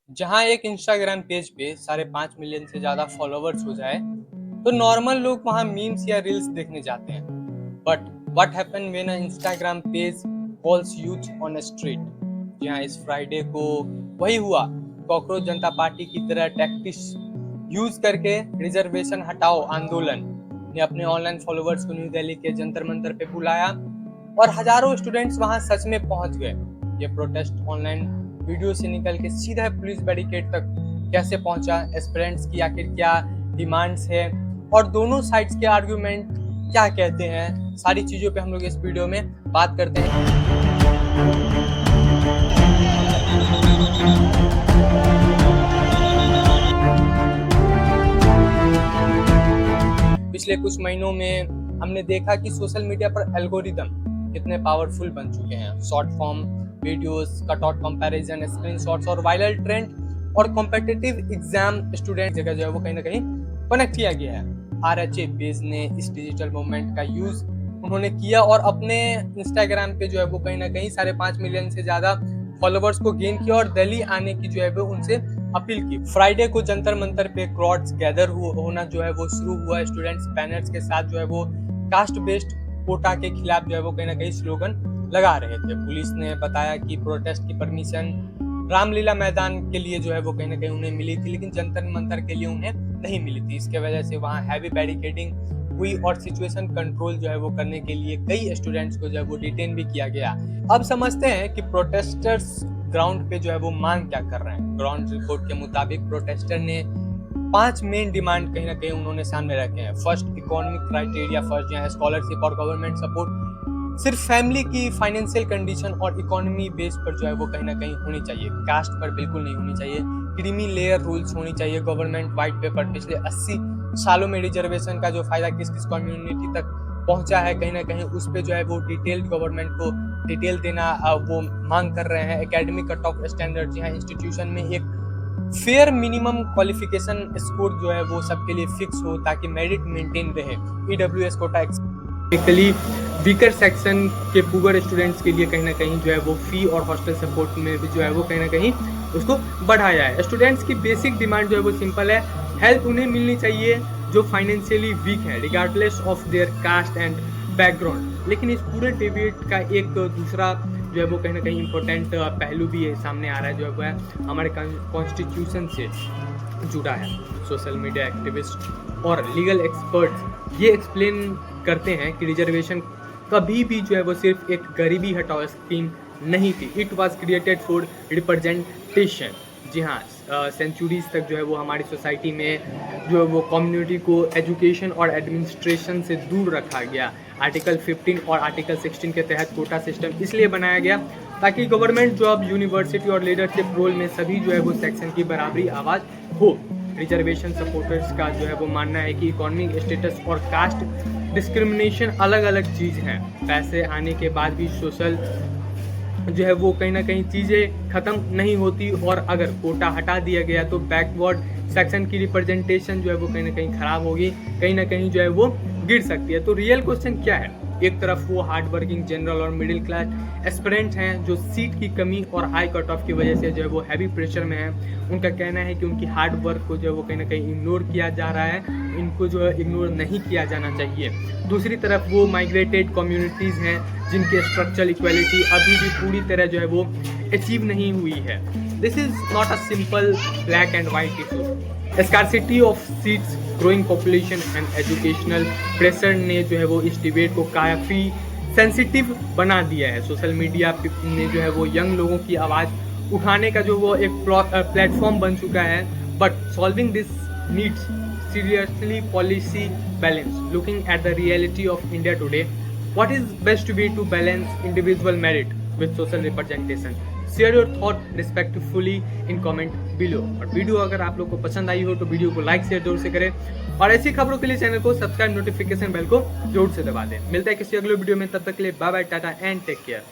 जहाँ एक Instagram page पे 5.5 मिलियन से ज्यादा फॉलोवर्स हो जाए तो नॉर्मल लोग वहाँ मीम्स या रील्स देखने जाते हैं। But what happen when a Instagram page calls youth on a street. जी हाँ, इस फ्राइडे को वही हुआ। कॉकरोच जनता पार्टी की तरह टैक्टिक्स यूज करके रिजर्वेशन हटाओ आंदोलन ने अपने ऑनलाइन फॉलोवर्स को न्यू दिल्ली के जंतर मंतर पे बुलाया और हजारों स्टूडेंट्स वहां सच में पहुंच गए। ये प्रोटेस्ट ऑनलाइन वीडियो से निकल के सीधा पुलिस बैरिकेड तक कैसे पहुंचा, एस्पिरेंट्स की आखिर क्या डिमांड्स है और दोनों साइड्स के आर्गुमेंट क्या कहते हैं, सारी चीजों पे हम लोग इस वीडियो में बात करते हैं। पिछले कुछ महीनों में हमने देखा कि सोशल मीडिया पर एल्गोरिदम कितने पावरफुल बन चुके हैं। Short form videos, cutout comparison, screenshots और वायरल ट्रेंड और कॉम्पिटिटिव एग्जाम स्टूडेंट जगह जो है वो कहीं ना कहीं कनेक्ट किया गया है। आरएचए पेज ने इस डिजिटल मूवमेंट का यूज उन्होंने किया और अपने इंस्टाग्राम पे जो है वो कहीं ना कहीं 5.5 मिलियन से ज्यादा फॉलोवर्स को गेन किया और दिल्ली आने की जो है वो उनसे अपील की। फ्राइडे को जंतर मंतर पे क्राउड्स गैदर होना जो है वो शुरू हुआ। स्टूडेंट्स बैनर्स के साथ जो है वो कास्ट बेस्ड कोटा के खिलाफ जो है वो कहीं ना कहीं स्लोगन लगा रहे थे। पुलिस ने बताया कि प्रोटेस्ट की परमिशन रामलीला मैदान के लिए जो है वो कहीं ना कहीं उन्हें मिली थी, लेकिन जंतर मंतर के लिए उन्हें नहीं मिली थी। इसके वजह से वहाँ हैवी बैरिकेडिंग हुई और सिचुएशन कंट्रोल जो है वो करने के लिए कई स्टूडेंट्स को जो है वो डिटेन भी किया गया। अब समझते हैं कि प्रोटेस्टर्स ग्राउंड पे जो है वो मांग क्या कर रहे हैं। ग्राउंड रिपोर्ट के मुताबिक प्रोटेस्टर ने 5 मेन डिमांड कहीं ना कहीं उन्होंने सामने रखे हैं। फर्स्ट, इकोनॉमिक क्राइटेरिया फर्स्ट, यहाँ स्कॉलरशिप और गवर्नमेंट सपोर्ट सिर्फ फैमिली की फाइनेंशियल कंडीशन और इकोनॉमी बेस पर जो है वो कहीं ना कहीं होनी चाहिए, कास्ट पर बिल्कुल नहीं होनी चाहिए। क्रीमी लेयर रूल्स होनी चाहिए। गवर्नमेंट वाइट पेपर पिछले 80 सालों में रिजर्वेशन का जो फायदा किस किस कम्युनिटी तक पहुंचा है, कहीं ना कहीं उस पर जो है वो डिटेल्ड गवर्नमेंट को डिटेल देना वो मांग कर रहे हैं। एकेडमिक कट ऑफ स्टैंडर्ड, जी हाँ, इंस्टीट्यूशन में एक फेयर मिनिमम क्वालिफिकेशन स्कोर जो है वो सबके लिए फिक्स हो ताकि मेरिट मेंटेन रहे। EWS quota actually weaker section के पुअर स्टूडेंट्स के लिए कहीं ना कहीं जो है वो फी और हॉस्टल सपोर्ट में भी जो है वो कहीं ना कहीं उसको बढ़ाया है। स्टूडेंट्स की बेसिक डिमांड जो है वो सिंपल है, हेल्प उन्हें मिलनी चाहिए जो फाइनेंशियली वीक है regardless of their caste and background. लेकिन इस पूरे डिबेट का एक दूसरा जो है वो कहीं ना कहीं इम्पोर्टेंट पहलू भी है, सामने आ रहा है, जो है वो है हमारे कॉन्स्टिट्यूशन से जुड़ा है। सोशल मीडिया एक्टिविस्ट और लीगल एक्सपर्ट्स ये एक्सप्लेन करते हैं कि रिजर्वेशन कभी भी जो है वो सिर्फ एक गरीबी हटाओ स्कीम नहीं थी। It was created for representation. जी हाँ, सेंचुरीज तक जो है वो हमारी सोसाइटी में जो है वो कम्युनिटी को एजुकेशन और एडमिनिस्ट्रेशन से दूर रखा गया। आर्टिकल 15 और आर्टिकल 16 के तहत कोटा सिस्टम इसलिए बनाया गया ताकि गवर्नमेंट जॉब, यूनिवर्सिटी और लीडरशिप रोल में सभी जो है वो सेक्शन की बराबरी आवाज़ हो। रिजर्वेशन सपोर्टर्स का जो है वो मानना है कि इकोनॉमिक स्टेटस और कास्ट डिस्क्रिमिनेशन अलग अलग चीज़ हैं। पैसे आने के बाद भी सोशल जो है वो कहीं ना कहीं चीज़ें ख़त्म नहीं होती और अगर कोटा हटा दिया गया तो बैकवर्ड सेक्शन की रिप्रेजेंटेशन जो है वो कहीं ना कहीं ख़राब होगी, कहीं ना कहीं जो है वो गिर सकती है। तो रियल क्वेश्चन क्या है? एक तरफ वो हार्ड वर्किंग जनरल और मिडिल क्लास एस्पिरेंट्स हैं जो सीट की कमी और हाई कट ऑफ की वजह से जो है वो हैवी प्रेशर में हैं। उनका कहना है कि उनकी हार्ड वर्क को जो है वो कहीं ना कहीं इग्नोर किया जा रहा है, इनको जो है इग्नोर नहीं किया जाना चाहिए। दूसरी तरफ वो माइग्रेटेड कम्युनिटीज़ हैं जिनकी स्ट्रक्चरल इक्वालिटी अभी भी पूरी तरह जो है वो अचीव नहीं हुई है। This is not a simple black and white issue. Scarcity of seats, growing population and educational pressure ने जो है वो इस डिबेट को काफ़ी सेंसिटिव बना दिया है। सोशल मीडिया ने जो है वो यंग लोगों की आवाज़ उठाने का जो वो एक प्लेटफॉर्म बन चुका है। But solving this needs seriously policy balance. Looking at the reality of India today, what is best way to balance individual merit with social representation? Share your thought respectfully in comment below. और video अगर आप लोग को पसंद आई हो तो video को like share जरूर से करें और ऐसी खबरों के लिए चैनल को सब्सक्राइब, नोटिफिकेशन बेल को जरूर से दबा दें। मिलता है किसी अगले वीडियो में, तब तक के लिए bye bye, tata and take care.